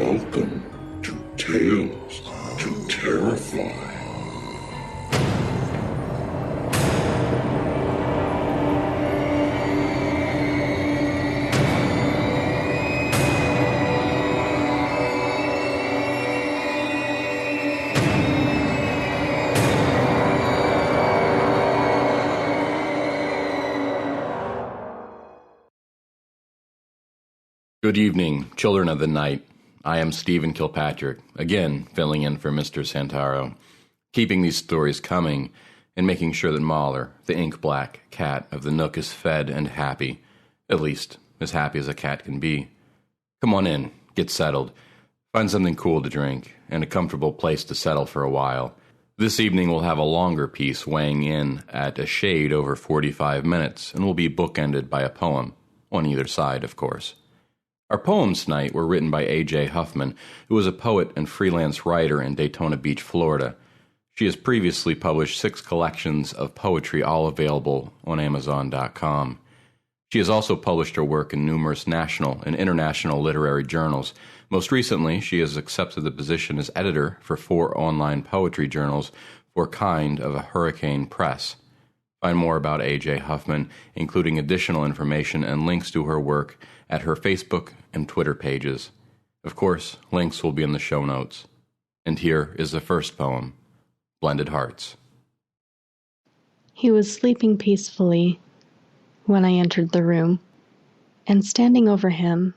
Welcome to Tales to Terrify. Good evening, children of the night. I am Stephen Kilpatrick, again filling in for Mr. Santaro, keeping these stories coming and making sure that Mahler, the ink-black cat of the Nook, is fed and happy, at least as happy as a cat can be. Come on in, get settled, find something cool to drink, and a comfortable place to settle for a while. This evening we'll have a longer piece weighing in at a shade over 45 minutes, and will be bookended by a poem, on either side, of course. Our poems tonight were written by A.J. Huffman, who is a poet and freelance writer in Daytona Beach, Florida. She has previously published 6 collections of poetry, all available on Amazon.com. She has also published her work in numerous national and international literary journals. Most recently, she has accepted the position as editor for 4 online poetry journals for Kind of a Hurricane Press. Find more about A.J. Huffman, including additional information and links to her work, at her Facebook and Twitter pages. Of course, links will be in the show notes. And here is the first poem, Blended Hearts. He was sleeping peacefully when I entered the room, and standing over him,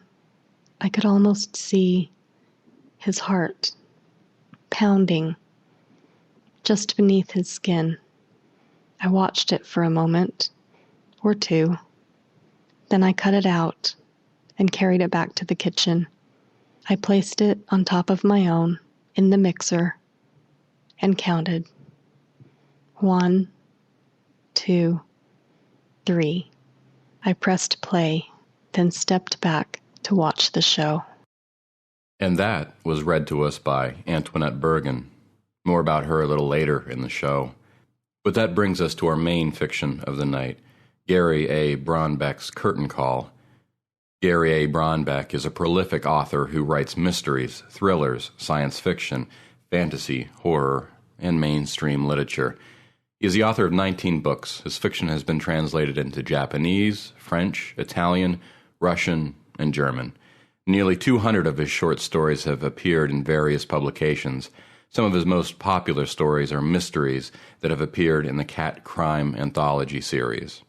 I could almost see his heart pounding just beneath his skin. I watched it for a moment or two. Then I cut it out and carried it back to the kitchen. I placed it on top of my own in the mixer and counted. 1, 2, 3. I pressed play, then stepped back to watch the show. And that was read to us by Antoinette Bergen. More about her a little later in the show. But that brings us to our main fiction of the night, Gary A. Braunbeck's Curtain Call. Gary A. Braunbeck is a prolific author who writes mysteries, thrillers, science fiction, fantasy, horror, and mainstream literature. He is the author of 19 books. His fiction has been translated into Japanese, French, Italian, Russian, and German. Nearly 200 of his short stories have appeared in various publications. Some of his most popular stories are mysteries that have appeared in the Cat Crime Anthology series.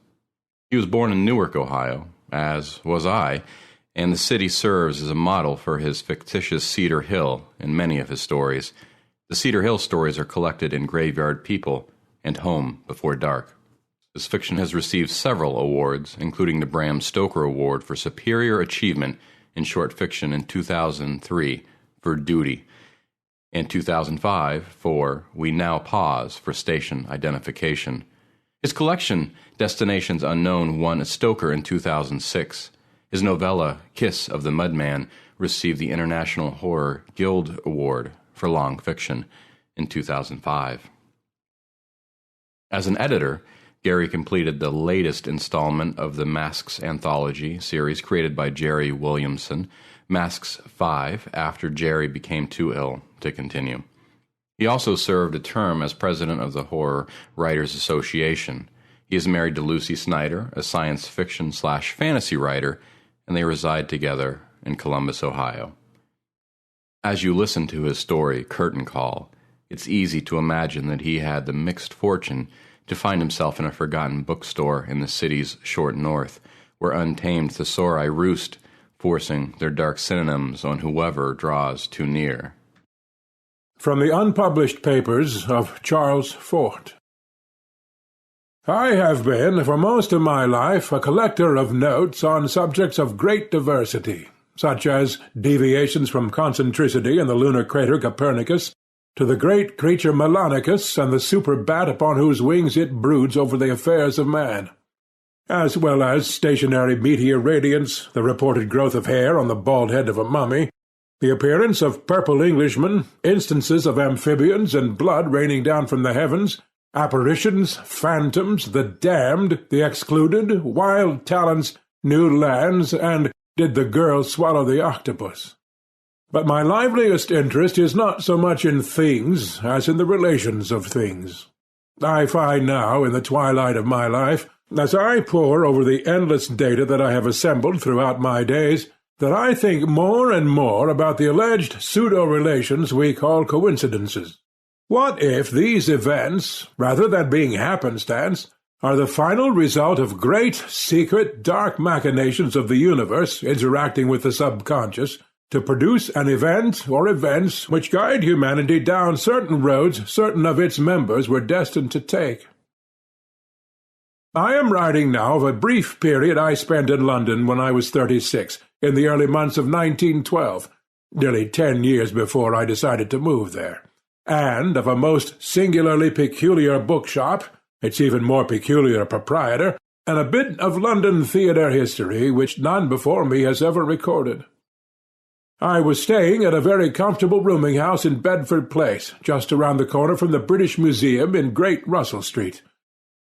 He was born in Newark, Ohio, as was I, and the city serves as a model for his fictitious Cedar Hill in many of his stories. The Cedar Hill stories are collected in Graveyard People and Home Before Dark. His fiction has received several awards, including the Bram Stoker Award for Superior Achievement in Short Fiction in 2003 for Duty, and 2005 for We Now Pause for Station Identification. His collection, Destinations Unknown, won a Stoker in 2006. His novella, Kiss of the Mudman, received the International Horror Guild Award for Long Fiction in 2005. As an editor, Gary completed the latest installment of the Masks Anthology series created by Jerry Williamson, Masks 5, after Jerry became too ill to continue. He also served a term as president of the Horror Writers Association. He is married to Lucy Snyder, a science fiction/fantasy writer, and they reside together in Columbus, Ohio. As you listen to his story, Curtain Call, it's easy to imagine that he had the mixed fortune to find himself in a forgotten bookstore in the city's short north, where untamed thesauri roost, forcing their dark synonyms on whoever draws too near. From the unpublished papers of Charles Fort. I have been, for most of my life, a collector of notes on subjects of great diversity, such as deviations from concentricity in the lunar crater Copernicus, to the great creature Melonicus and the super bat upon whose wings it broods over the affairs of man, as well as stationary meteor radiance, the reported growth of hair on the bald head of a mummy, the appearance of purple Englishmen, instances of amphibians and blood raining down from the heavens, apparitions, phantoms, the damned, the excluded, wild talents, new lands, and did the girl swallow the octopus? But my liveliest interest is not so much in things as in the relations of things. I find now, in the twilight of my life, as I pore over the endless data that I have assembled throughout my days, that I think more and more about the alleged pseudo-relations we call coincidences. What if these events, rather than being happenstance, are the final result of great, secret, dark machinations of the universe interacting with the subconscious, to produce an event or events which guide humanity down certain roads certain of its members were destined to take? I am writing now of a brief period I spent in London when I was 36, in the early months of 1912, nearly 10 years before I decided to move there, and of a most singularly peculiar bookshop, its even more peculiar proprietor, and a bit of London theatre history which none before me has ever recorded. I was staying at a very comfortable rooming house in Bedford Place, just around the corner from the British Museum in Great Russell Street.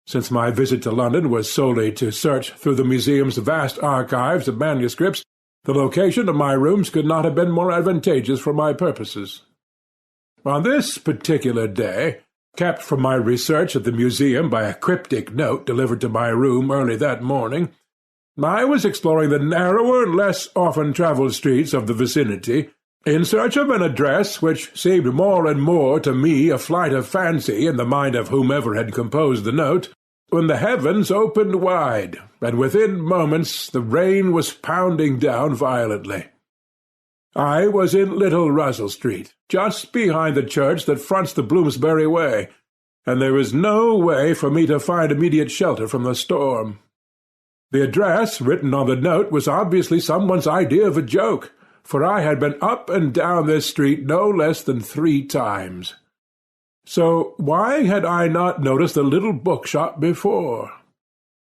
Since my visit to London was solely to search through the museum's vast archives of manuscripts, the location of my rooms could not have been more advantageous for my purposes. On this particular day, kept from my research at the museum by a cryptic note delivered to my room early that morning, I was exploring the narrower, less often-travelled streets of the vicinity, in search of an address which seemed more and more to me a flight of fancy in the mind of whomever had composed the note, when the heavens opened wide, and within moments the rain was pounding down violently. I was in Little Russell Street, just behind the church that fronts the Bloomsbury Way, and there was no way for me to find immediate shelter from the storm. The address written on the note was obviously someone's idea of a joke, for I had been up and down this street no less than 3 times. So why had I not noticed the little bookshop before?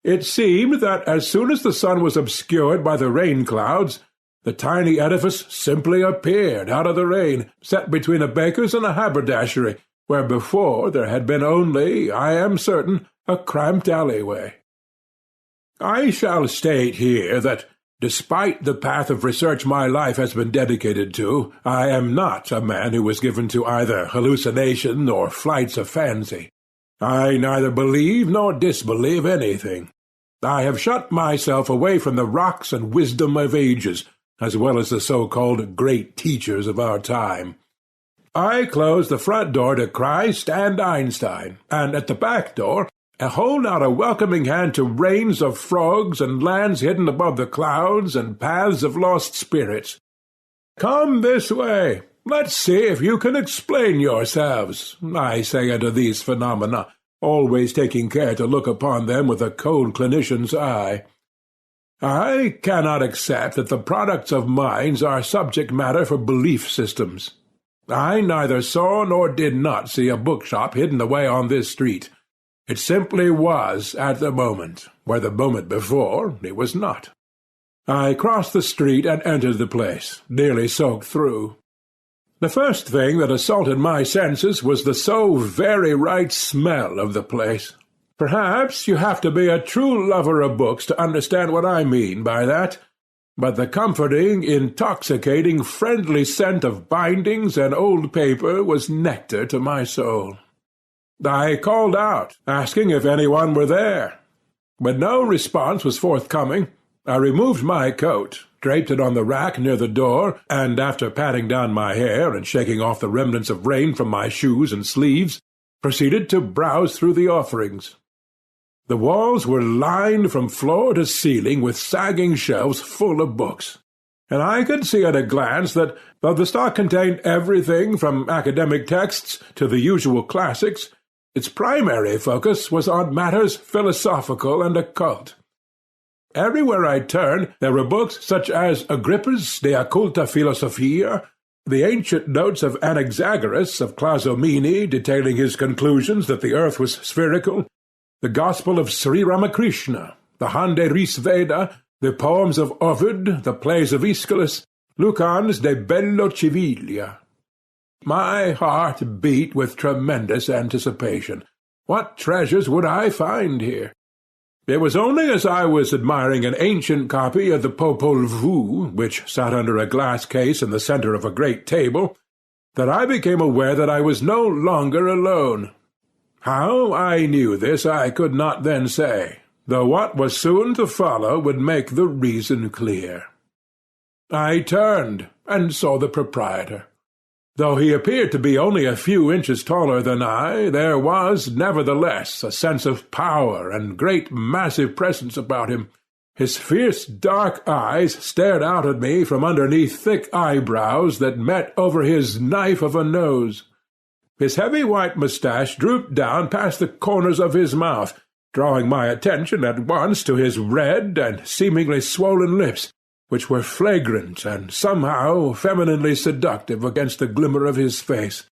It seemed that as soon as the sun was obscured by the rain clouds, the tiny edifice simply appeared out of the rain, set between a baker's and a haberdashery, where before there had been only, I am certain, a cramped alleyway. I shall state here that, despite the path of research my life has been dedicated to, I am not a man who is given to either hallucination or flights of fancy. I neither believe nor disbelieve anything. I have shut myself away from the rocks and wisdom of ages, as well as the so-called great teachers of our time. I closed the front door to Christ and Einstein, and at the back door hold out a welcoming hand to reigns of frogs and lands hidden above the clouds and paths of lost spirits. Come this way. Let's see if you can explain yourselves, I say unto these phenomena, always taking care to look upon them with a cold clinician's eye. I cannot accept that the products of minds are subject matter for belief systems. I neither saw nor did not see a bookshop hidden away on this street. It simply was at the moment, where the moment before it was not. I crossed the street and entered the place, nearly soaked through. The first thing that assaulted my senses was the so very right smell of the place. Perhaps you have to be a true lover of books to understand what I mean by that, but the comforting, intoxicating, friendly scent of bindings and old paper was nectar to my soul. I called out, asking if anyone were there. When no response was forthcoming, I removed my coat, draped it on the rack near the door, and after patting down my hair and shaking off the remnants of rain from my shoes and sleeves, proceeded to browse through the offerings. The walls were lined from floor to ceiling with sagging shelves full of books, and I could see at a glance that, though the stock contained everything from academic texts to the usual classics, its primary focus was on matters philosophical and occult. Everywhere I turned there were books such as Agrippa's De Occulta Philosophia, the ancient notes of Anaxagoras of Clazomene detailing his conclusions that the earth was spherical, the Gospel of Sri Ramakrishna, the Hande Ris Veda, the poems of Ovid, the plays of Aeschylus, Lucan's De Bello Civilia. My heart beat with tremendous anticipation. What treasures would I find here? It was only as I was admiring an ancient copy of the Popol Vuh, which sat under a glass case in the centre of a great table, that I became aware that I was no longer alone. How I knew this I could not then say, though what was soon to follow would make the reason clear. I turned and saw the proprietor. Though he appeared to be only a few inches taller than I, there was, nevertheless, a sense of power and great massive presence about him. His fierce dark eyes stared out at me from underneath thick eyebrows that met over his knife of a nose. His heavy white moustache drooped down past the corners of his mouth, drawing my attention at once to his red and seemingly swollen lips, which were flagrant and somehow femininely seductive against the glimmer of his face.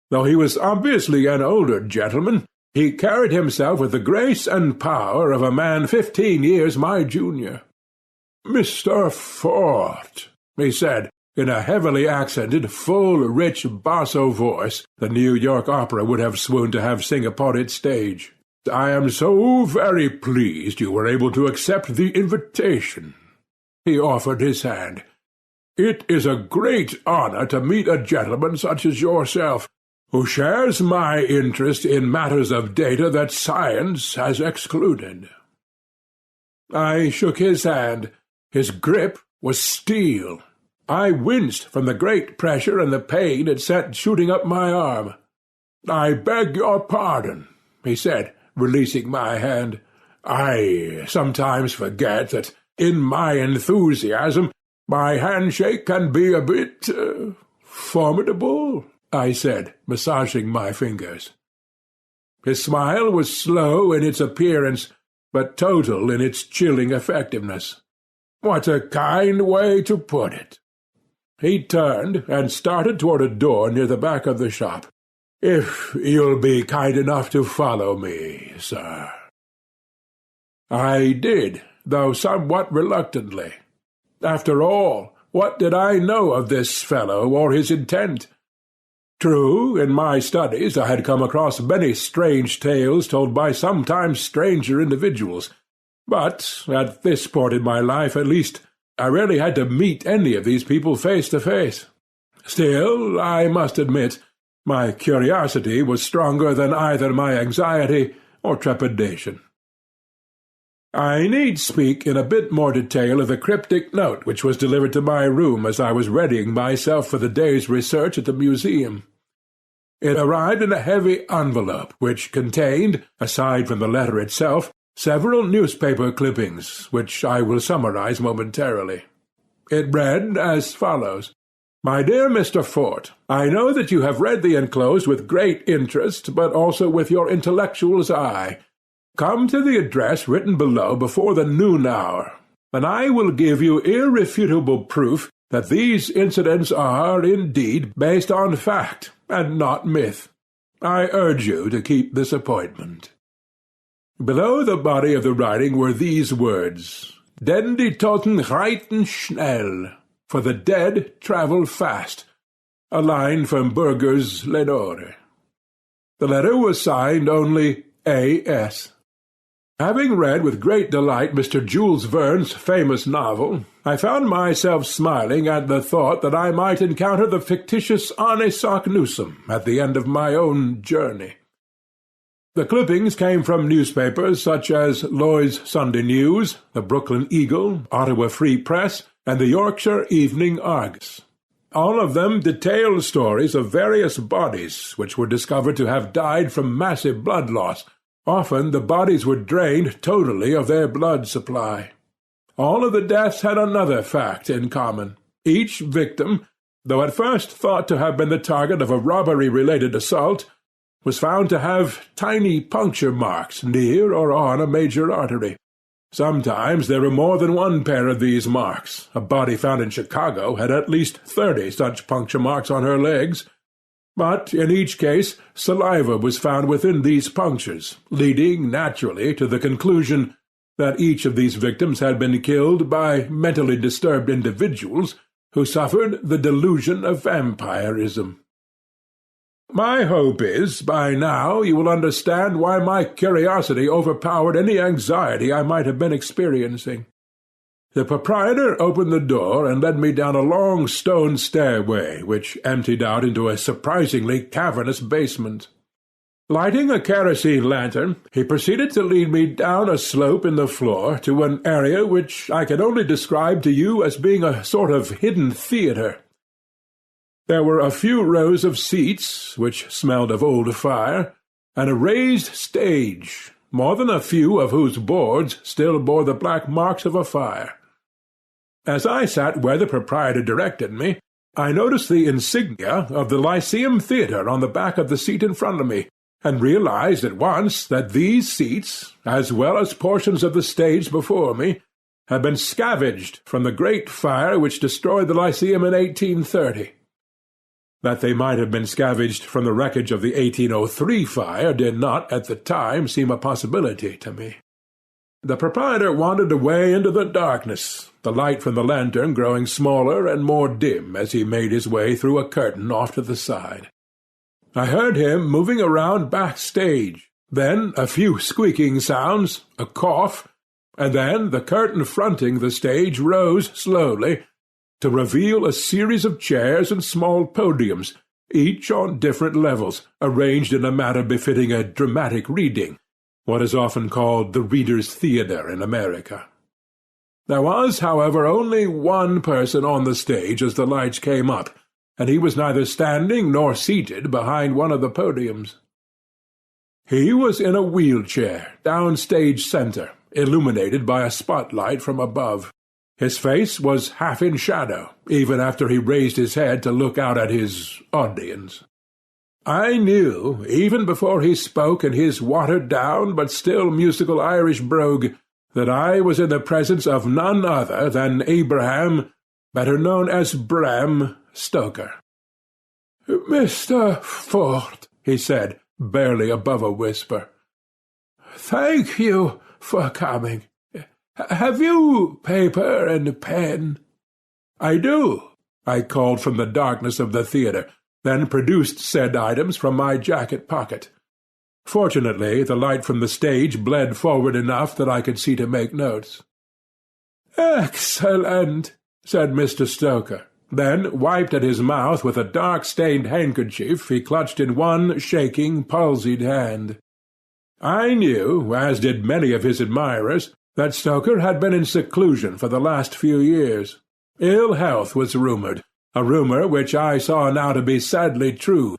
Though he was obviously an older gentleman, he carried himself with the grace and power of a man 15 years my junior. "Mr. Fort," he said, in a heavily accented, full, rich basso voice the New York Opera would have swooned to have sing upon its stage, "I am so very pleased you were able to accept the invitation." He offered his hand. "It is a great honor to meet a gentleman such as yourself, who shares my interest in matters of data that science has excluded." I shook his hand. His grip was steel. I winced from the great pressure and the pain it sent shooting up my arm. "I beg your pardon," he said, releasing my hand. "I sometimes forget that in my enthusiasm my handshake can be a bit formidable," I said, massaging my fingers. His smile was slow in its appearance, but total in its chilling effectiveness. "What a kind way to put it!" He turned and started toward a door near the back of the shop. "If you'll be kind enough to follow me, sir." I did, though somewhat reluctantly. After all, what did I know of this fellow or his intent? True, in my studies I had come across many strange tales told by sometimes stranger individuals, but at this point in my life at least I rarely had to meet any of these people face to face. Still, I must admit, my curiosity was stronger than either my anxiety or trepidation. I need speak in a bit more detail of the cryptic note which was delivered to my room as I was readying myself for the day's research at the museum. It arrived in a heavy envelope, which contained, aside from the letter itself, several newspaper clippings, which I will summarize momentarily. It read as follows: "My dear Mr. Fort, I know that you have read the enclosed with great interest, but also with your intellectual's eye. Come to the address written below before the noon hour, and I will give you irrefutable proof that these incidents are, indeed, based on fact, and not myth. I urge you to keep this appointment." Below the body of the writing were these words: "Denn die Toten reiten schnell," for the dead travel fast, a line from Burger's Lenore. The letter was signed only A.S. Having read with great delight Mr. Jules Verne's famous novel, I found myself smiling at the thought that I might encounter the fictitious Arne Saknussemm at the end of my own journey. The clippings came from newspapers such as Lloyd's Sunday News, the Brooklyn Eagle, Ottawa Free Press, and the Yorkshire Evening Argus. All of them detailed stories of various bodies which were discovered to have died from massive blood loss. Often the bodies were drained totally of their blood supply. All of the deaths had another fact in common. Each victim, though at first thought to have been the target of a robbery-related assault, was found to have tiny puncture marks near or on a major artery. Sometimes there were more than one pair of these marks. A body found in Chicago had at least 30 such puncture marks on her legs. But in each case saliva was found within these punctures, leading naturally to the conclusion that each of these victims had been killed by mentally disturbed individuals who suffered the delusion of vampirism. My hope is, by now, you will understand why my curiosity overpowered any anxiety I might have been experiencing. The proprietor opened the door and led me down a long stone stairway which emptied out into a surprisingly cavernous basement. Lighting a kerosene lantern, he proceeded to lead me down a slope in the floor to an area which I can only describe to you as being a sort of hidden theatre. There were a few rows of seats, which smelled of old fire, and a raised stage, more than a few of whose boards still bore the black marks of a fire. As I sat where the proprietor directed me, I noticed the insignia of the Lyceum Theatre on the back of the seat in front of me, and realized at once that these seats, as well as portions of the stage before me, had been scavenged from the great fire which destroyed the Lyceum in 1830. That they might have been scavenged from the wreckage of the 1803 fire did not, at the time, seem a possibility to me. The proprietor wandered away into the darkness, the light from the lantern growing smaller and more dim as he made his way through a curtain off to the side. I heard him moving around backstage, then a few squeaking sounds, a cough, and then the curtain fronting the stage rose slowly, to reveal a series of chairs and small podiums, each on different levels, arranged in a manner befitting a dramatic reading, what is often called the Reader's Theatre in America. There was, however, only one person on the stage as the lights came up, and he was neither standing nor seated behind one of the podiums. He was in a wheelchair, down stage center, illuminated by a spotlight from above. His face was half in shadow, even after he raised his head to look out at his audience. I knew, even before he spoke in his watered-down but still musical Irish brogue, that I was in the presence of none other than Abraham, better known as Bram, Stoker. "Mr. Fort," he said, barely above a whisper, "thank you for coming. Have you paper and pen?" "I do," I called from the darkness of the theatre, then produced said items from my jacket pocket. Fortunately, the light from the stage bled forward enough that I could see to make notes. "Excellent," said Mr. Stoker, then wiped at his mouth with a dark-stained handkerchief he clutched in one shaking, palsied hand. I knew, as did many of his admirers, that Stoker had been in seclusion for the last few years. Ill health was rumoured, a rumour which I saw now to be sadly true,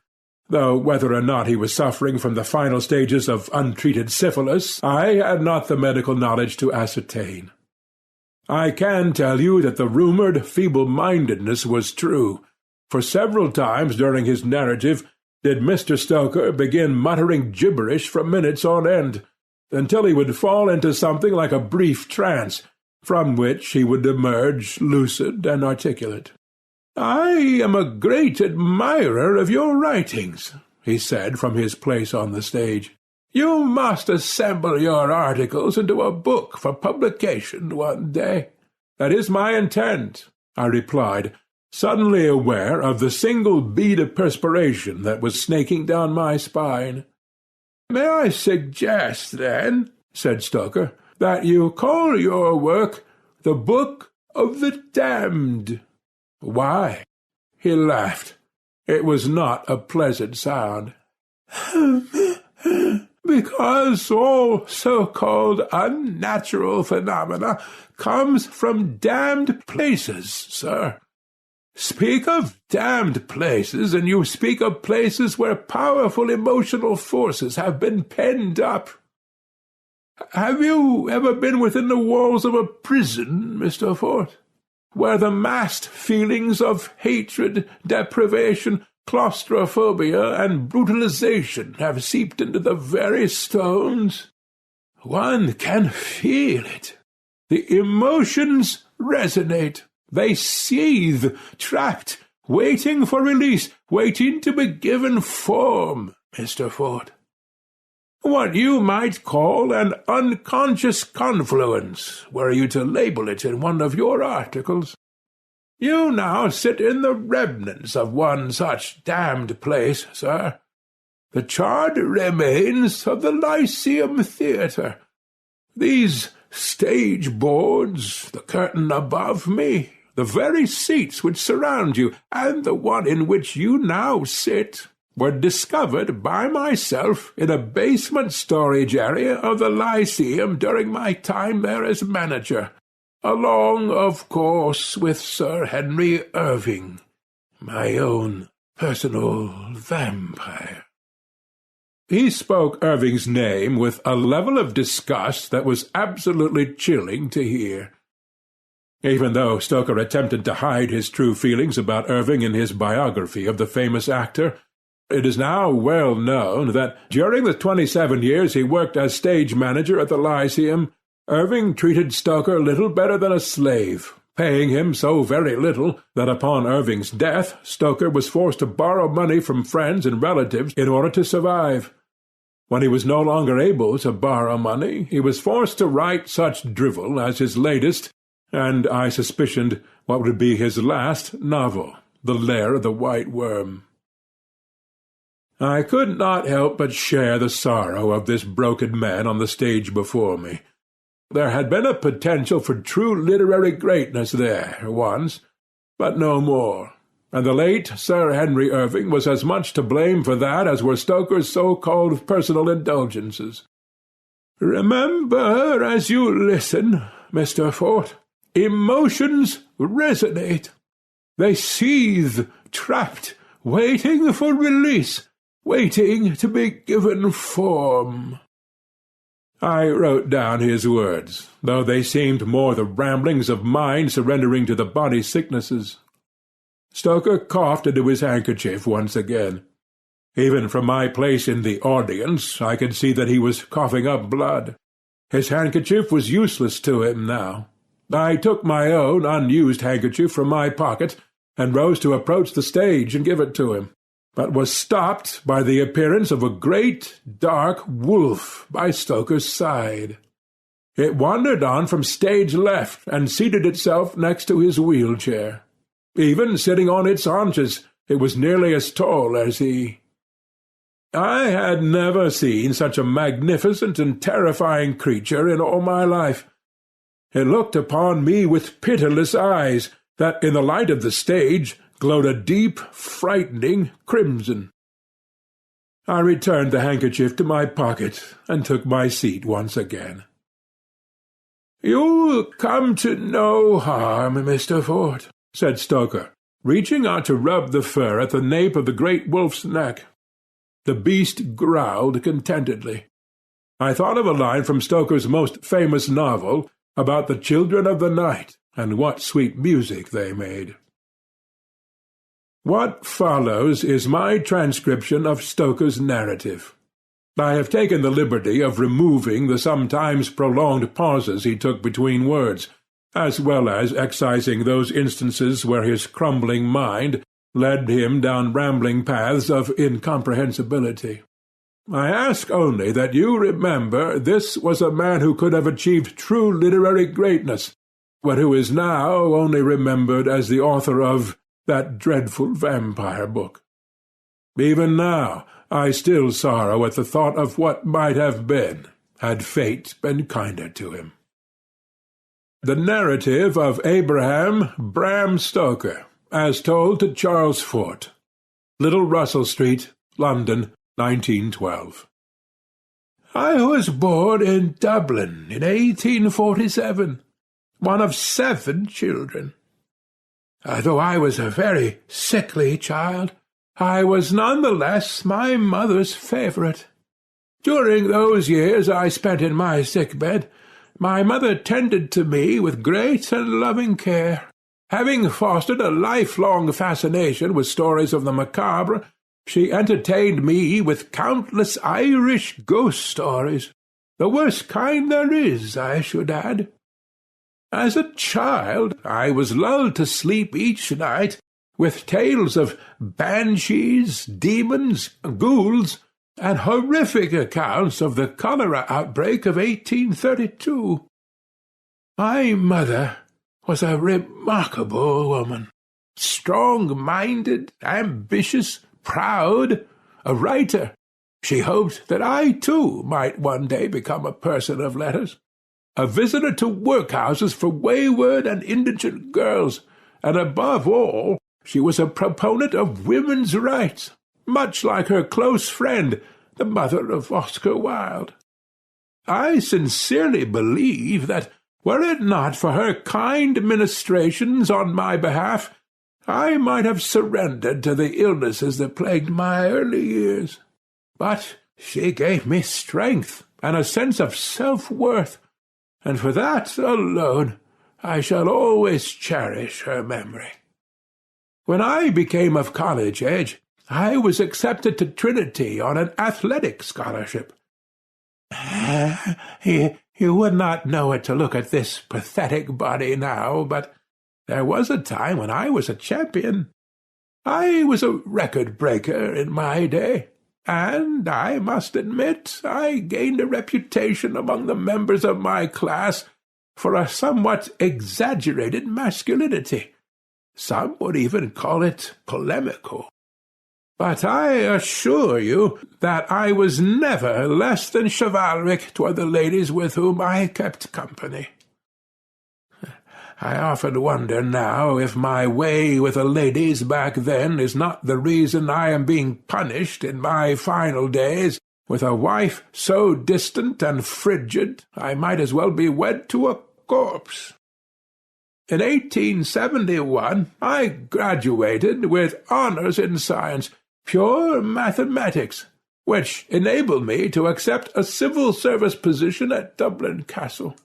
though whether or not he was suffering from the final stages of untreated syphilis I had not the medical knowledge to ascertain. I can tell you that the rumoured feeble-mindedness was true, for several times during his narrative did Mr. Stoker begin muttering gibberish for minutes on end, until he would fall into something like a brief trance, from which he would emerge lucid and articulate. "I am a great admirer of your writings," he said from his place on the stage. "You must assemble your articles into a book for publication one day." "That is my intent," I replied, suddenly aware of the single bead of perspiration that was snaking down my spine. "May I suggest, then," said Stoker, "that you call your work The Book of the Damned?" "Why?" He laughed. It was not a pleasant sound. "Because all so-called unnatural phenomena comes from damned places, sir. Speak of damned places, and you speak of places where powerful emotional forces have been penned up. Have you ever been within the walls of a prison, Mr. Fort, where the massed feelings of hatred, deprivation, claustrophobia, and brutalization have seeped into the very stones? One can feel it. The emotions resonate. They seethe, trapped, waiting for release, waiting to be given form, Mr. Fort. What you might call an unconscious confluence, were you to label it in one of your articles. You now sit in the remnants of one such damned place, sir, the charred remains of the Lyceum Theatre. These stage boards, the curtain above me, the very seats which surround you, and the one in which you now sit, were discovered by myself in a basement storage area of the Lyceum during my time there as manager, along, of course, with Sir Henry Irving, my own personal vampire." He spoke Irving's name with a level of disgust that was absolutely chilling to hear. Even though Stoker attempted to hide his true feelings about Irving in his biography of the famous actor, it is now well known that during the 27 years he worked as stage manager at the Lyceum, Irving treated Stoker little better than a slave, paying him so very little that upon Irving's death Stoker was forced to borrow money from friends and relatives in order to survive. When he was no longer able to borrow money, he was forced to write such drivel as his latest, and I suspicioned what would be his last novel, The Lair of the White Worm. I could not help but share the sorrow of this broken man on the stage before me. There had been a potential for true literary greatness there once, but no more, and the late Sir Henry Irving was as much to blame for that as were Stoker's so-called personal indulgences. Remember, as you listen, Mr. Fort, emotions resonate. They seethe, trapped, waiting for release, waiting to be given form." I wrote down his words, though they seemed more the ramblings of mind surrendering to the body sicknesses. Stoker coughed into his handkerchief once again. Even from my place in the audience I could see that he was coughing up blood. His handkerchief was useless to him now. I took my own unused handkerchief from my pocket and rose to approach the stage and give it to him, but was stopped by the appearance of a great, dark wolf by Stoker's side. It wandered on from stage left and seated itself next to his wheelchair. Even sitting on its haunches, it was nearly as tall as he. I had never seen such a magnificent and terrifying creature in all my life. It looked upon me with pitiless eyes that, in the light of the stage, glowed a deep, frightening crimson. I returned the handkerchief to my pocket and took my seat once again. "You'll come to no harm, Mr. Fort," said Stoker, reaching out to rub the fur at the nape of the great wolf's neck. The beast growled contentedly. I thought of a line from Stoker's most famous novel about the children of the night and what sweet music they made. What follows is my transcription of Stoker's narrative. I have taken the liberty of removing the sometimes prolonged pauses he took between words, as well as excising those instances where his crumbling mind led him down rambling paths of incomprehensibility. I ask only that you remember this was a man who could have achieved true literary greatness, but who is now only remembered as the author of that dreadful vampire book. Even now I still sorrow at the thought of what might have been, had fate been kinder to him. The narrative of Abraham Bram Stoker, as told to Charles Fort, Little Russell Street, London, 1912. I was born in Dublin in 1847, one of 7 children. Though I was a very sickly child, I was none the less my mother's favourite. During those years I spent in my sick-bed, my mother tended to me with great and loving care. Having fostered a lifelong fascination with stories of the macabre, she entertained me with countless Irish ghost stories, the worst kind there is, I should add. As a child, I was lulled to sleep each night with tales of banshees, demons, ghouls, and horrific accounts of the cholera outbreak of 1832. My mother was a remarkable woman, strong-minded, ambitious, proud, a writer, She hoped that I, too, might one day become a person of letters, a visitor to workhouses for wayward and indigent girls, and above all, she was a proponent of women's rights, much like her close friend, the mother of Oscar Wilde. I sincerely believe that, were it not for her kind ministrations on my behalf, I might have surrendered to the illnesses that plagued my early years. But she gave me strength and a sense of self-worth, and for that alone I shall always cherish her memory. When I became of college age, I was accepted to Trinity on an athletic scholarship. You would not know it to look at this pathetic body now, but there was a time when I was a champion. I was a record-breaker in my day, and I must admit I gained a reputation among the members of my class for a somewhat exaggerated masculinity. Some would even call it polemical. But I assure you that I was never less than chivalric toward the ladies with whom I kept company. I often wonder now if my way with the ladies back then is not the reason I am being punished in my final days with a wife so distant and frigid I might as well be wed to a corpse. In 1871 I graduated with honors in science, pure mathematics, which enabled me to accept a civil service position at Dublin Castle.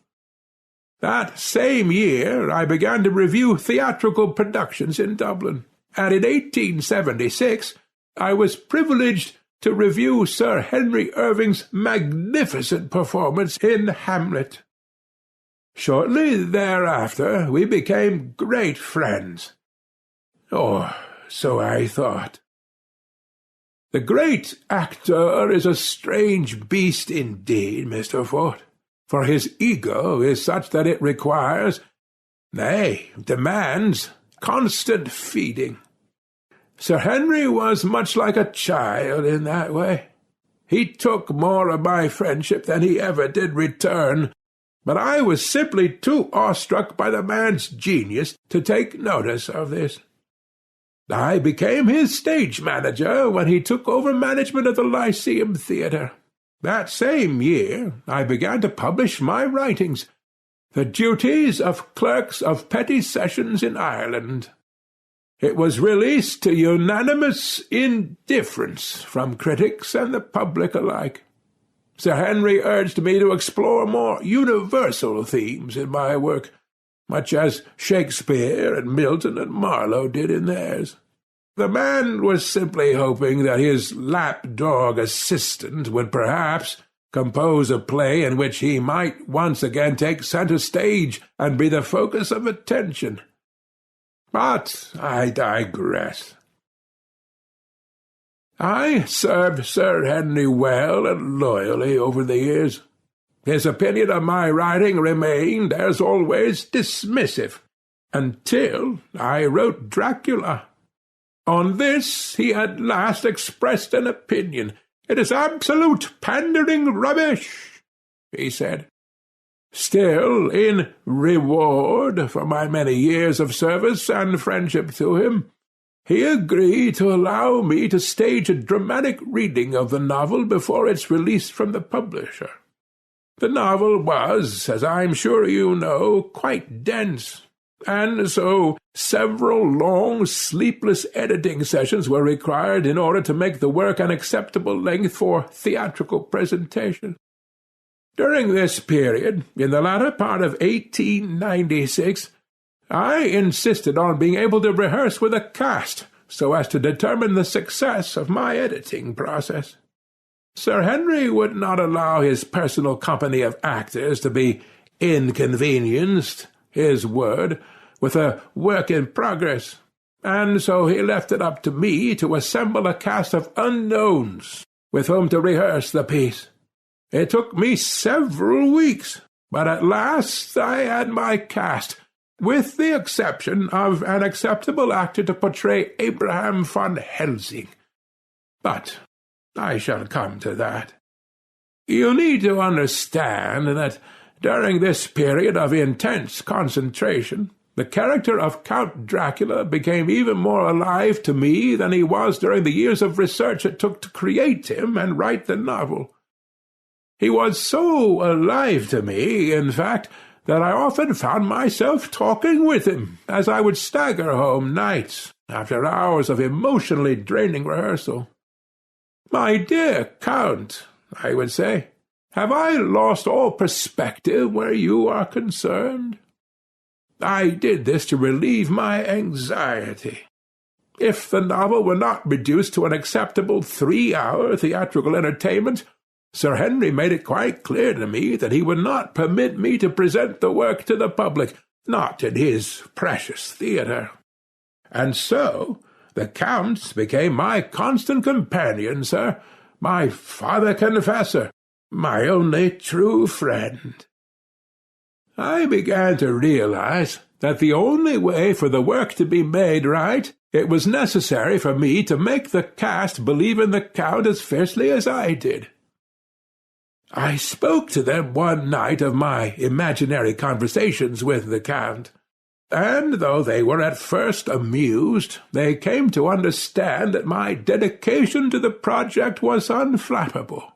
That same year I began to review theatrical productions in Dublin, and in 1876 I was privileged to review Sir Henry Irving's magnificent performance in Hamlet. Shortly thereafter we became great friends. Or so I thought. The great actor is a strange beast indeed, Mr. Fort, for his ego is such that it requires, nay, demands, constant feeding. Sir Henry was much like a child in that way. He took more of my friendship than he ever did return, but I was simply too awestruck by the man's genius to take notice of this. I became his stage manager when he took over management of the Lyceum Theatre. That same year I began to publish my writings, The Duties of Clerks of Petty Sessions in Ireland. It was released to unanimous indifference from critics and the public alike. Sir Henry urged me to explore more universal themes in my work, much as Shakespeare and Milton and Marlowe did in theirs. The man was simply hoping that his lapdog assistant would perhaps compose a play in which he might once again take centre stage and be the focus of attention. But I digress. I served Sir Henry well and loyally over the years. His opinion of my writing remained, as always, dismissive, until I wrote Dracula. On this he at last expressed an opinion. "It is absolute pandering rubbish," he said. Still, in reward for my many years of service and friendship to him, he agreed to allow me to stage a dramatic reading of the novel before its release from the publisher. The novel was, as I'm sure you know, quite dense, and so several long, sleepless editing sessions were required in order to make the work an acceptable length for theatrical presentation. During this period, in the latter part of 1896, I insisted on being able to rehearse with a cast so as to determine the success of my editing process. Sir Henry would not allow his personal company of actors to be inconvenienced, his word, with a work in progress, and so he left it up to me to assemble a cast of unknowns with whom to rehearse the piece. It took me several weeks, but at last I had my cast, with the exception of an acceptable actor to portray Abraham von Helsing. But I shall come to that. You need to understand that during this period of intense concentration, the character of Count Dracula became even more alive to me than he was during the years of research it took to create him and write the novel. He was so alive to me, in fact, that I often found myself talking with him as I would stagger home nights after hours of emotionally draining rehearsal. "My dear Count," I would say, "have I lost all perspective where you are concerned?" I did this to relieve my anxiety. If the novel were not reduced to an acceptable 3-hour theatrical entertainment, Sir Henry made it quite clear to me that he would not permit me to present the work to the public, not in his precious theatre. And so the Count became my constant companion, sir, my father-confessor, my only true friend. I began to realize that the only way for the work to be made right, it was necessary for me to make the cast believe in the Count as fiercely as I did. I spoke to them one night of my imaginary conversations with the Count, and though they were at first amused, they came to understand that my dedication to the project was unflappable.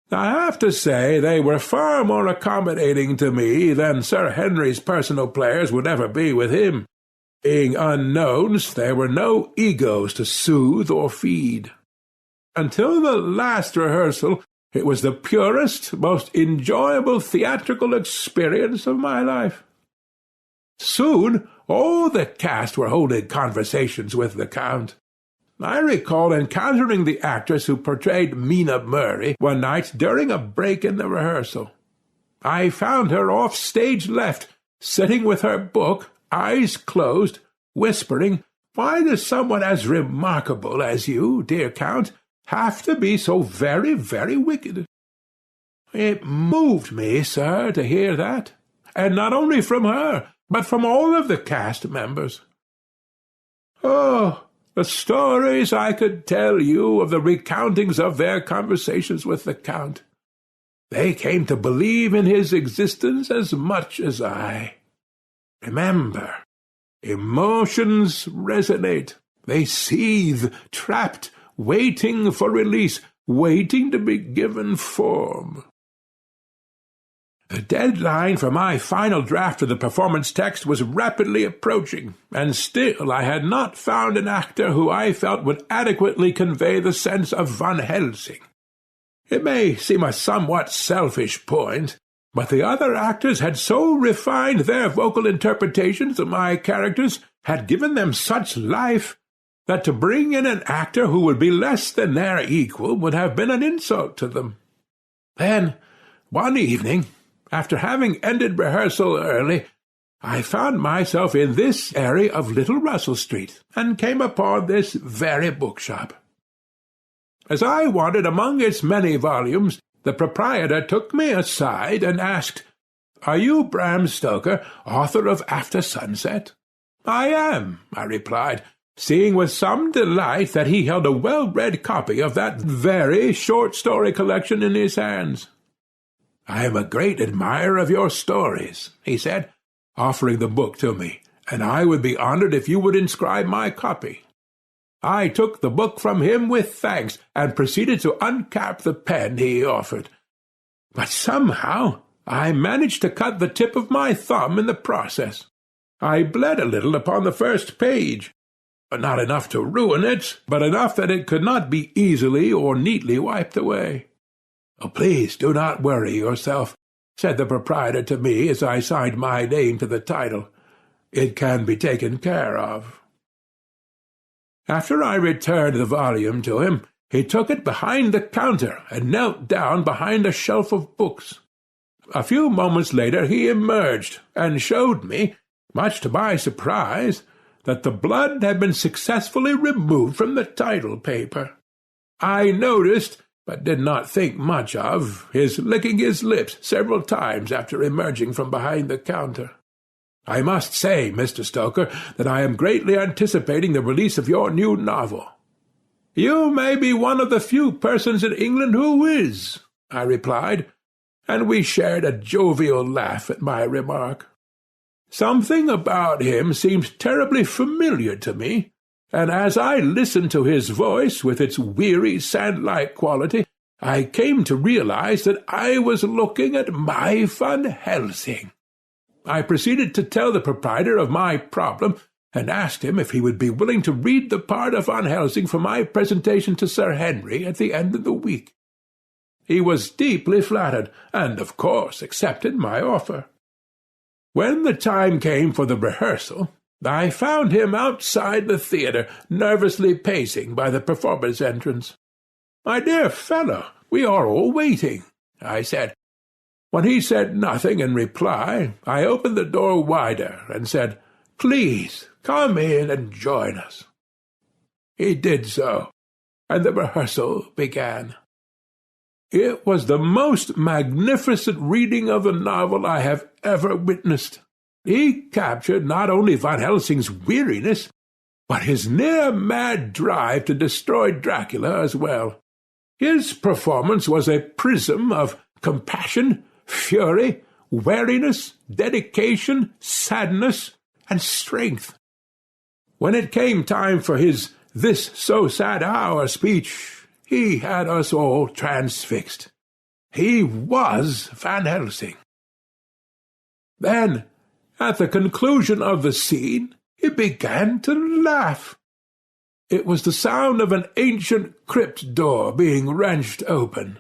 I have to say they were far more accommodating to me than Sir Henry's personal players would ever be with him. Being unknowns, there were no egos to soothe or feed. Until the last rehearsal, it was the purest, most enjoyable theatrical experience of my life. Soon all the cast were holding conversations with the Count. I recall encountering the actress who portrayed Mina Murray one night during a break in the rehearsal. I found her off stage left, sitting with her book, eyes closed, whispering, "Why does someone as remarkable as you, dear Count, have to be so very, very wicked?" It moved me, sir, to hear that, and not only from her, but from all of the cast members. Oh, the stories I could tell you of the recountings of their conversations with the Count. They came to believe in his existence as much as I. Remember, emotions resonate. They seethe, trapped, waiting for release, waiting to be given form. The deadline for my final draft of the performance text was rapidly approaching, and still I had not found an actor who I felt would adequately convey the sense of Van Helsing. It may seem a somewhat selfish point, but the other actors had so refined their vocal interpretations of my characters, had given them such life, that to bring in an actor who would be less than their equal would have been an insult to them. Then, one evening, after having ended rehearsal early, I found myself in this area of Little Russell Street, and came upon this very bookshop. As I wandered among its many volumes, the proprietor took me aside and asked, "Are you Bram Stoker, author of After Sunset?" "I am," I replied, seeing with some delight that he held a well-read copy of that very short story collection in his hands. "I am a great admirer of your stories," he said, offering the book to me, "and I would be honored if you would inscribe my copy." I took the book from him with thanks, and proceeded to uncap the pen he offered. But somehow I managed to cut the tip of my thumb in the process. I bled a little upon the first page, not enough to ruin it, but enough that it could not be easily or neatly wiped away. "Oh, please do not worry yourself," said the proprietor to me as I signed my name to the title. "It can be taken care of." After I returned the volume to him, he took it behind the counter and knelt down behind a shelf of books. A few moments later he emerged and showed me, much to my surprise, that the blood had been successfully removed from the title paper. I noticed, but did not think much of, his licking his lips several times after emerging from behind the counter. "I must say, Mr. Stoker, that I am greatly anticipating the release of your new novel." "You may be one of the few persons in England who is," I replied, and we shared a jovial laugh at my remark. Something about him seemed terribly familiar to me, and as I listened to his voice with its weary, sand-like quality, I came to realize that I was looking at my Van Helsing. I proceeded to tell the proprietor of my problem, and asked him if he would be willing to read the part of Van Helsing for my presentation to Sir Henry at the end of the week. He was deeply flattered, and of course accepted my offer. When the time came for the rehearsal, I found him outside the theatre, nervously pacing by the performer's entrance. "My dear fellow, we are all waiting," I said. When he said nothing in reply, I opened the door wider and said, "Please, come in and join us." He did so, and the rehearsal began. It was the most magnificent reading of the novel I have ever witnessed. He captured not only Van Helsing's weariness, but his near-mad drive to destroy Dracula as well. His performance was a prism of compassion, fury, weariness, dedication, sadness, and strength. When it came time for his "This So Sad Hour" speech, he had us all transfixed. He was Van Helsing. Then, at the conclusion of the scene, he began to laugh. It was the sound of an ancient crypt door being wrenched open.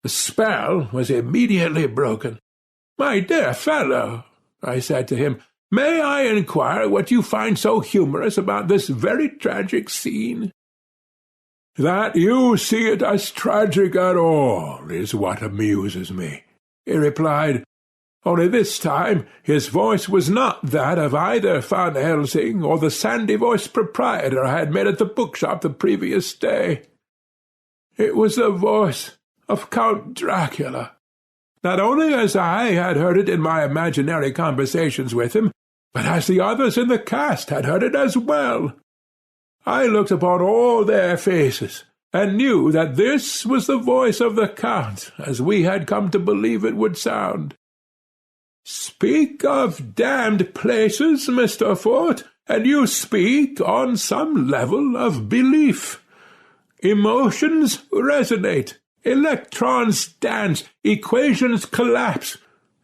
The spell was immediately broken. "My dear fellow," I said to him, "may I inquire what you find so humorous about this very tragic scene?" "That you see it as tragic at all is what amuses me," he replied, only this time his voice was not that of either Van Helsing or the sandy-voiced proprietor I had met at the bookshop the previous day. It was the voice of Count Dracula, not only as I had heard it in my imaginary conversations with him, but as the others in the cast had heard it as well. I looked upon all their faces, and knew that this was the voice of the Count, as we had come to believe it would sound. "Speak of damned places, Mr. Fort, and you speak on some level of belief. Emotions resonate, electrons dance, equations collapse,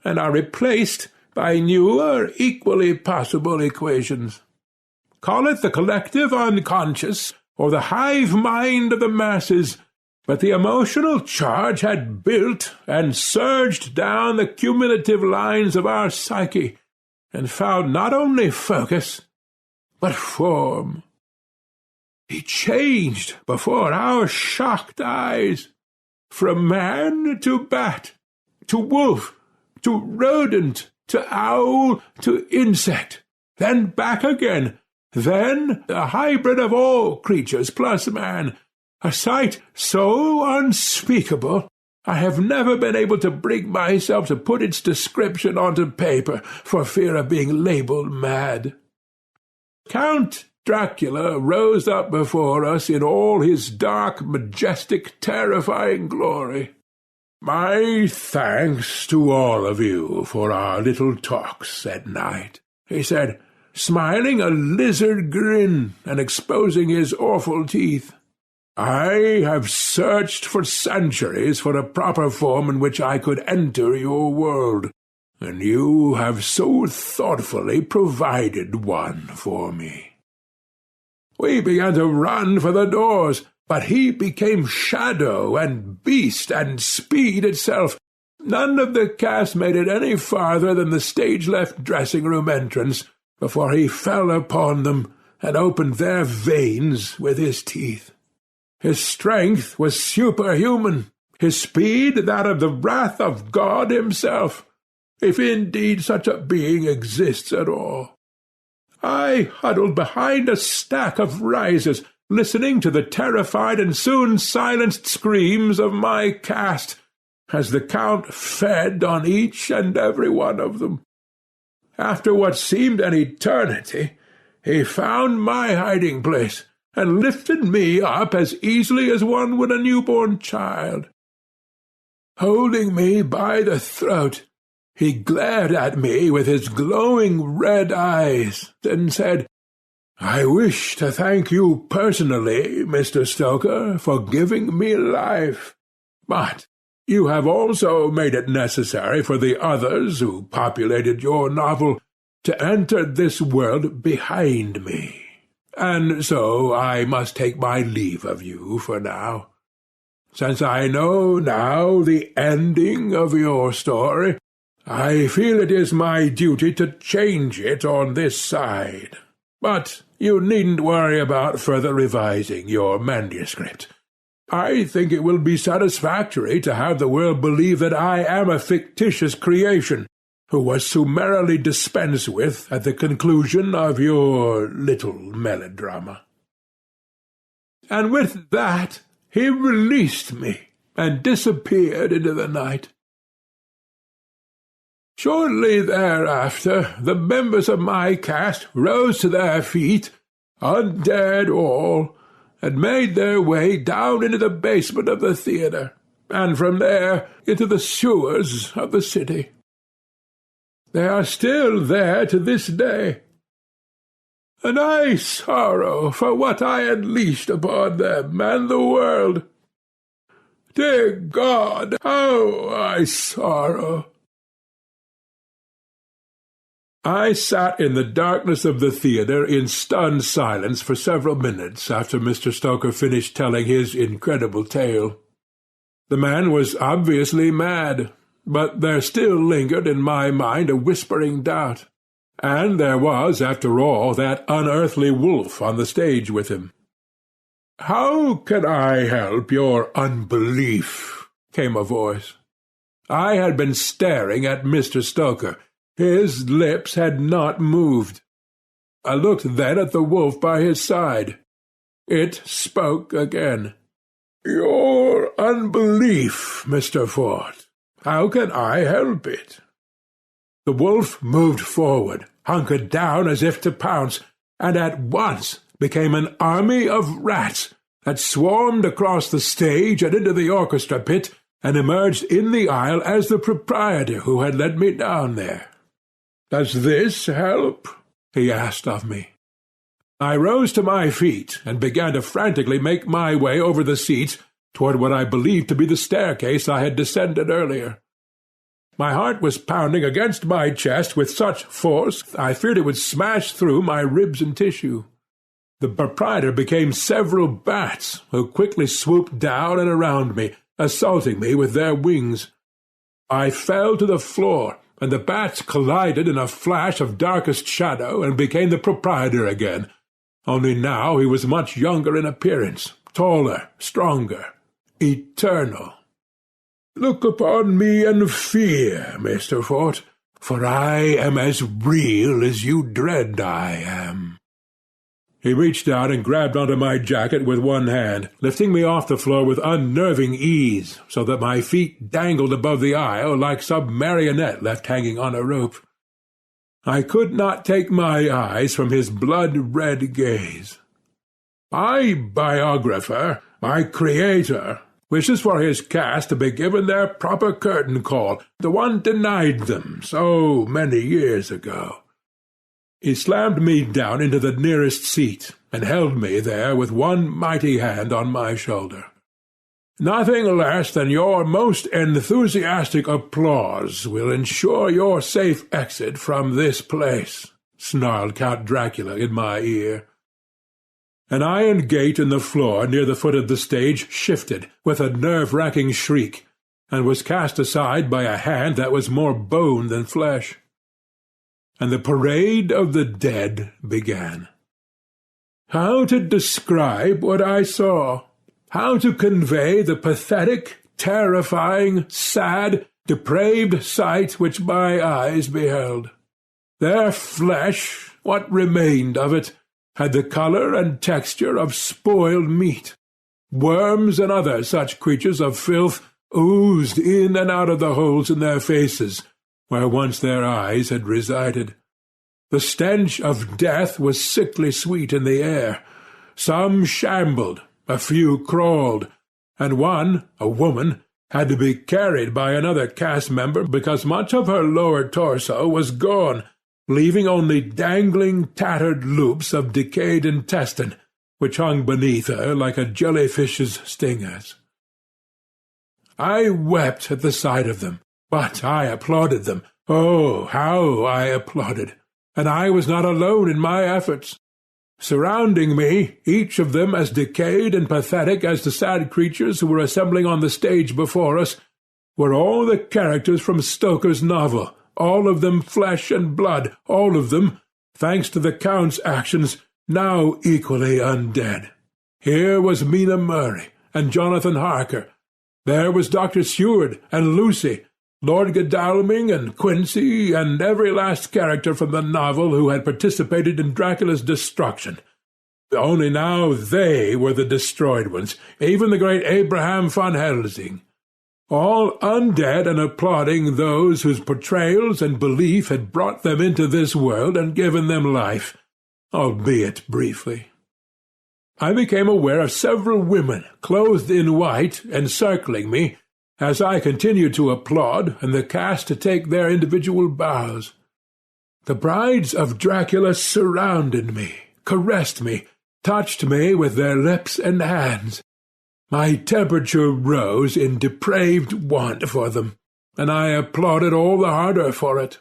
and are replaced by newer, equally possible equations. Call it the collective unconscious, or the hive mind of the masses, but the emotional charge had built and surged down the cumulative lines of our psyche, and found not only focus, but form. He changed before our shocked eyes, from man to bat, to wolf, to rodent, to owl, to insect, then back again, then a hybrid of all creatures plus man, a sight so unspeakable I have never been able to bring myself to put its description onto paper for fear of being labeled mad. Count Dracula rose up before us in all his dark, majestic, terrifying glory. "My thanks to all of you for our little talks at night," he said, smiling a lizard grin and exposing his awful teeth. "I have searched for centuries for a proper form in which I could enter your world, and you have so thoughtfully provided one for me." We began to run for the doors, but he became shadow and beast and speed itself. None of the cast made it any farther than the stage-left dressing-room entrance before he fell upon them and opened their veins with his teeth. His strength was superhuman, his speed that of the wrath of God himself, if indeed such a being exists at all. I huddled behind a stack of risers, listening to the terrified and soon silenced screams of my cast, as the Count fed on each and every one of them. After what seemed an eternity, he found my hiding-place, and lifted me up as easily as one would a newborn child. Holding me by the throat, he glared at me with his glowing red eyes, and said, "I wish to thank you personally, Mr. Stoker, for giving me life. But you have also made it necessary for the others who populated your novel to enter this world behind me, and so I must take my leave of you for now. Since I know now the ending of your story, I feel it is my duty to change it on this side. But you needn't worry about further revising your manuscript. I think it will be satisfactory to have the world believe that I am a fictitious creation, who was summarily dispensed with at the conclusion of your little melodrama." And with that he released me and disappeared into the night. Shortly thereafter, the members of my cast rose to their feet, undead all, and made their way down into the basement of the theatre, and from there into the sewers of the city. They are still there to this day, and I sorrow for what I unleashed upon them and the world. Dear God, how I sorrow! I sat in the darkness of the theatre in stunned silence for several minutes after Mr. Stoker finished telling his incredible tale. The man was obviously mad, but there still lingered in my mind a whispering doubt. And there was, after all, that unearthly wolf on the stage with him. "How can I help your unbelief?" came a voice. I had been staring at Mr. Stoker. His lips had not moved. I looked then at the wolf by his side. It spoke again. "Your unbelief, Mr. Fort. How can I help it?" The wolf moved forward, hunkered down as if to pounce, and at once became an army of rats that swarmed across the stage and into the orchestra pit and emerged in the aisle as the proprietor who had led me down there. "Does this help?" he asked of me. I rose to my feet and began to frantically make my way over the seats toward what I believed to be the staircase I had descended earlier. My heart was pounding against my chest with such force I feared it would smash through my ribs and tissue. The proprietor became several bats, who quickly swooped down and around me, assaulting me with their wings. I fell to the floor, and the bats collided in a flash of darkest shadow and became the proprietor again, only now he was much younger in appearance, taller, stronger, eternal. "Look upon me and fear, Mr. Fort, for I am as real as you dread I am." He reached out and grabbed onto my jacket with one hand, lifting me off the floor with unnerving ease, so that my feet dangled above the aisle like some marionette left hanging on a rope. I could not take my eyes from his blood-red gaze. My biographer, my creator, wishes for his cast to be given their proper curtain call, the one denied them so many years ago. He slammed me down into the nearest seat, and held me there with one mighty hand on my shoulder. "Nothing less than your most enthusiastic applause will ensure your safe exit from this place," snarled Count Dracula in my ear. An iron gate in the floor near the foot of the stage shifted with a nerve-racking shriek, and was cast aside by a hand that was more bone than flesh. And the parade of the dead began. How to describe what I saw? How to convey the pathetic, terrifying, sad, depraved sight which my eyes beheld? Their flesh, what remained of it, had the colour and texture of spoiled meat. Worms and other such creatures of filth oozed in and out of the holes in their faces, where once their eyes had resided. The stench of death was sickly sweet in the air, Some shambled, a few crawled, and one, a woman, had to be carried by another cast member because much of her lower torso was gone, leaving only dangling, tattered loops of decayed intestine, which hung beneath her like a jellyfish's stingers. I wept at the sight of them, but I applauded them. Oh, how I applauded! And I was not alone in my efforts. Surrounding me, each of them as decayed and pathetic as the sad creatures who were assembling on the stage before us, were all the characters from Stoker's novel, all of them flesh and blood, all of them, thanks to the Count's actions, now equally undead. Here was Mina Murray and Jonathan Harker. There was Dr. Seward and Lucy, Lord Godalming and Quincy, and every last character from the novel who had participated in Dracula's destruction. Only now they were the destroyed ones, even the great Abraham von Helsing. All undead and applauding those whose portrayals and belief had brought them into this world and given them life, albeit briefly. I became aware of several women, clothed in white, encircling me, as I continued to applaud and the cast to take their individual bows. The brides of Dracula surrounded me, caressed me, touched me with their lips and hands. My temperature rose in depraved want for them, and I applauded all the harder for it.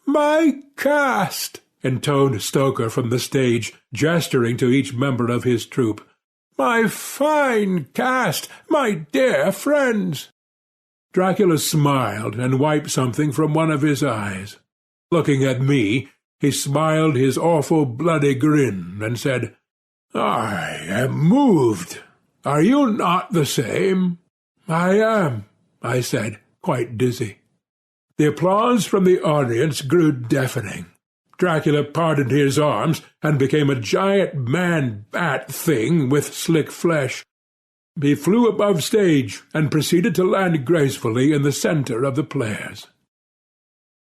"My cast!" intoned Stoker from the stage, gesturing to each member of his troupe. "My fine cast, my dear friends!" Dracula smiled and wiped something from one of his eyes. Looking at me, he smiled his awful bloody grin and said, "I am moved. Are you not the same?" "I am," I said, quite dizzy. The applause from the audience grew deafening. Dracula parted his arms and became a giant man-bat thing with slick flesh. He flew above stage and proceeded to land gracefully in the centre of the players.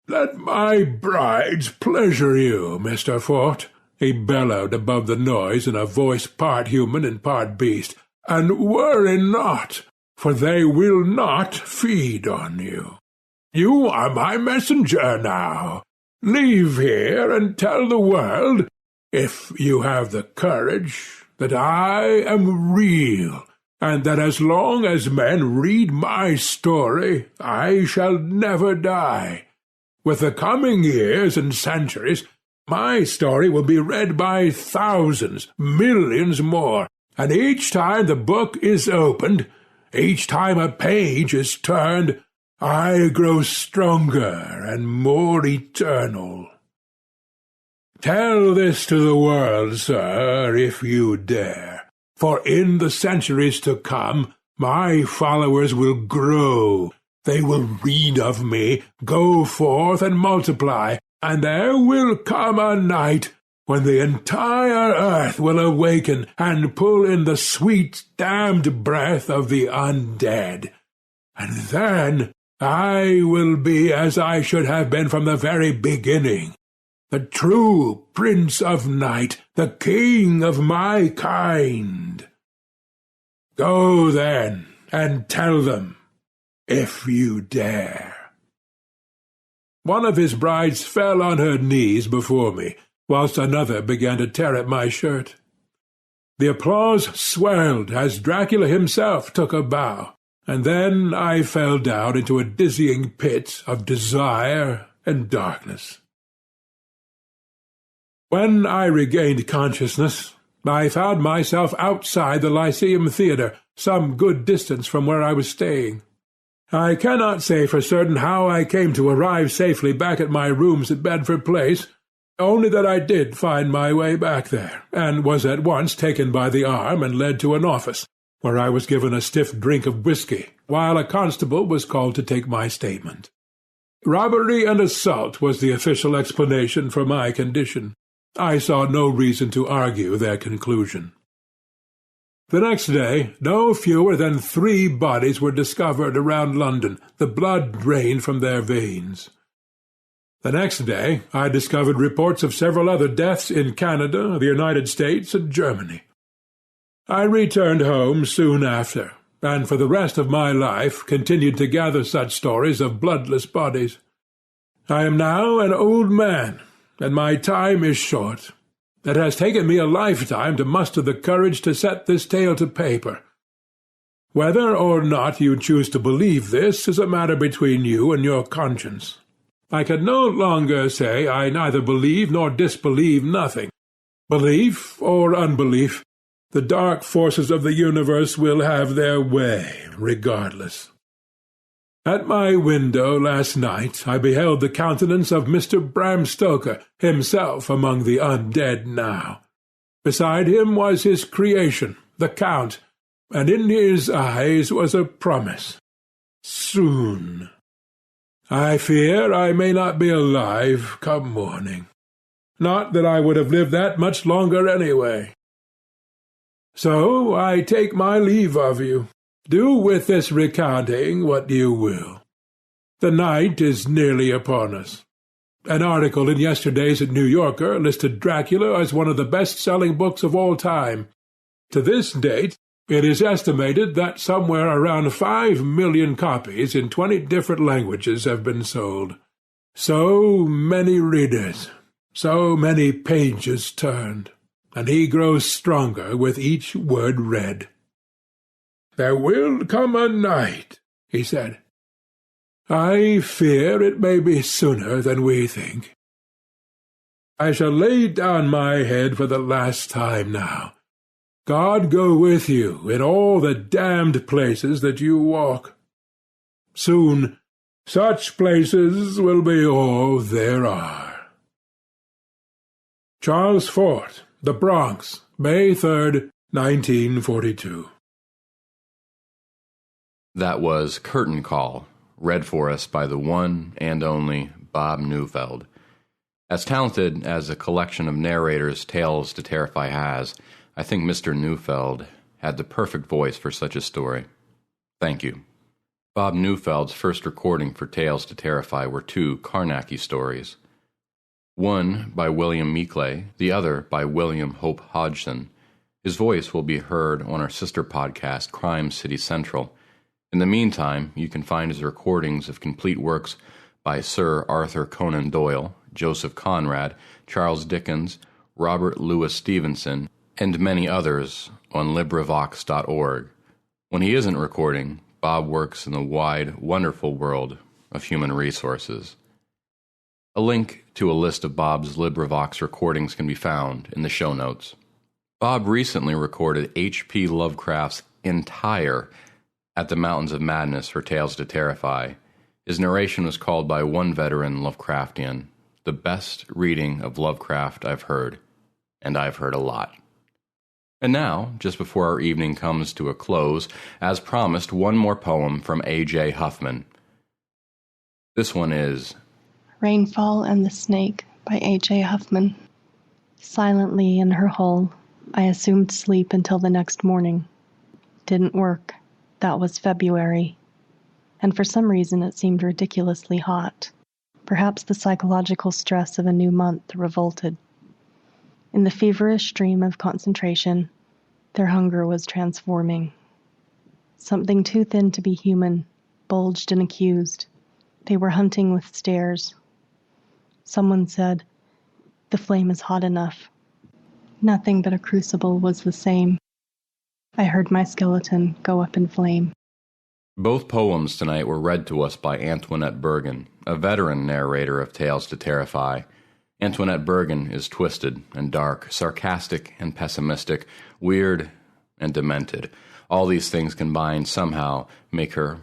"Let my brides pleasure you, Mr. Fort," he bellowed above the noise in a voice part human and part beast, "and worry not, for they will not feed on you. You are my messenger now. Leave here and tell the world, if you have the courage, that I am real, and that as long as men read my story, I shall never die. With the coming years and centuries, my story will be read by thousands, millions more, and each time the book is opened, each time a page is turned, I grow stronger and more eternal. Tell this to the world, sir, if you dare, for in the centuries to come my followers will grow. They will read of me, go forth and multiply, and there will come a night when the entire earth will awaken and pull in the sweet damned breath of the undead. And then I will be as I should have been from the very beginning, the true Prince of Night, the king of my kind. Go then, and tell them, if you dare." One of his brides fell on her knees before me, whilst another began to tear at my shirt. The applause swelled as Dracula himself took a bow, and then I fell down into a dizzying pit of desire and darkness. When I regained consciousness, I found myself outside the Lyceum Theatre, some good distance from where I was staying. I cannot say for certain how I came to arrive safely back at my rooms at Bedford Place, only that I did find my way back there, and was at once taken by the arm and led to an office, where I was given a stiff drink of whiskey, while a constable was called to take my statement. Robbery and assault was the official explanation for my condition. I saw no reason to argue their conclusion. The next day, no fewer than 3 bodies were discovered around London, the blood drained from their veins. The next day, I discovered reports of several other deaths in Canada, the United States, and Germany. I returned home soon after, and for the rest of my life continued to gather such stories of bloodless bodies. I am now an old man, and my time is short. It has taken me a lifetime to muster the courage to set this tale to paper. Whether or not you choose to believe this is a matter between you and your conscience. I can no longer say I neither believe nor disbelieve nothing. Belief or unbelief, the dark forces of the universe will have their way, regardless. At my window last night I beheld the countenance of Mr. Bram Stoker, himself among the undead now. Beside him was his creation, the Count, and in his eyes was a promise. Soon. I fear I may not be alive come morning. Not that I would have lived that much longer anyway. So I take my leave of you. Do with this recounting what you will. The night is nearly upon us. An article in yesterday's New Yorker listed Dracula as one of the best-selling books of all time. To this date, it is estimated that somewhere around 5 million copies in 20 different languages have been sold. So many readers, so many pages turned, and he grows stronger with each word read. "There will come a night," he said. "I fear it may be sooner than we think. I shall lay down my head for the last time now. God go with you in all the damned places that you walk. Soon such places will be all there are." Charles Fort, The Bronx, May 3rd, 1942. That was Curtain Call, read for us by the one and only Bob Neufeld. As talented as a collection of narrators Tales to Terrify has, I think Mr. Neufeld had the perfect voice for such a story. Thank you. Bob Neufeld's first recording for Tales to Terrify were 2 Carnacki stories. One by William Meekley, the other by William Hope Hodgson. His voice will be heard on our sister podcast, Crime City Central. In the meantime, you can find his recordings of complete works by Sir Arthur Conan Doyle, Joseph Conrad, Charles Dickens, Robert Louis Stevenson, and many others on LibriVox.org. When he isn't recording, Bob works in the wide, wonderful world of human resources. A link to a list of Bob's LibriVox recordings can be found in the show notes. Bob recently recorded H.P. Lovecraft's entire At the Mountains of Madness for Tales to Terrify. His narration was called by one veteran Lovecraftian the best reading of Lovecraft I've heard, and I've heard a lot. And now, just before our evening comes to a close, as promised, one more poem from A.J. Huffman. This one is Rainfall and the Snake by A.J. Huffman. Silently in her hole, I assumed sleep until the next morning. Didn't work. That was February. And for some reason it seemed ridiculously hot. Perhaps the psychological stress of a new month revolted. In the feverish stream of concentration, their hunger was transforming. Something too thin to be human, bulged and accused. They were hunting with stares. Someone said, "The flame is hot enough." Nothing but a crucible was the same. I heard my skeleton go up in flame. Both poems tonight were read to us by Antoinette Bergen, a veteran narrator of Tales to Terrify. Antoinette Bergen is twisted and dark, sarcastic and pessimistic, weird and demented. All these things combined somehow make her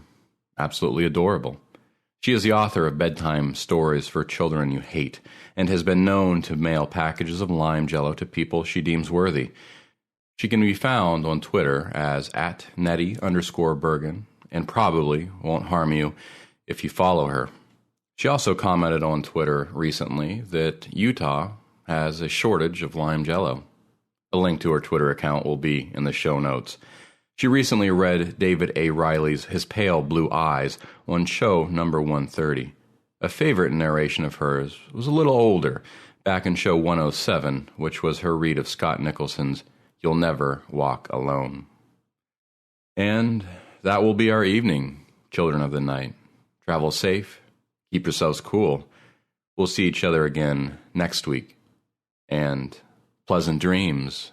absolutely adorable. She is the author of bedtime stories for children you hate, and has been known to mail packages of lime jello to people she deems worthy. She can be found on Twitter as @Nettie_Bergen, and probably won't harm you if you follow her. She also commented on Twitter recently that Utah has a shortage of lime jello. A link to her Twitter account will be in the show notes. She recently read David A. Riley's His Pale Blue Eyes on show number 130. A favorite narration of hers was a little older, back in show 107, which was her read of Scott Nicholson's you'll never walk alone. And that will be our evening, children of the night. Travel safe, keep yourselves cool. We'll see each other again next week. And pleasant dreams.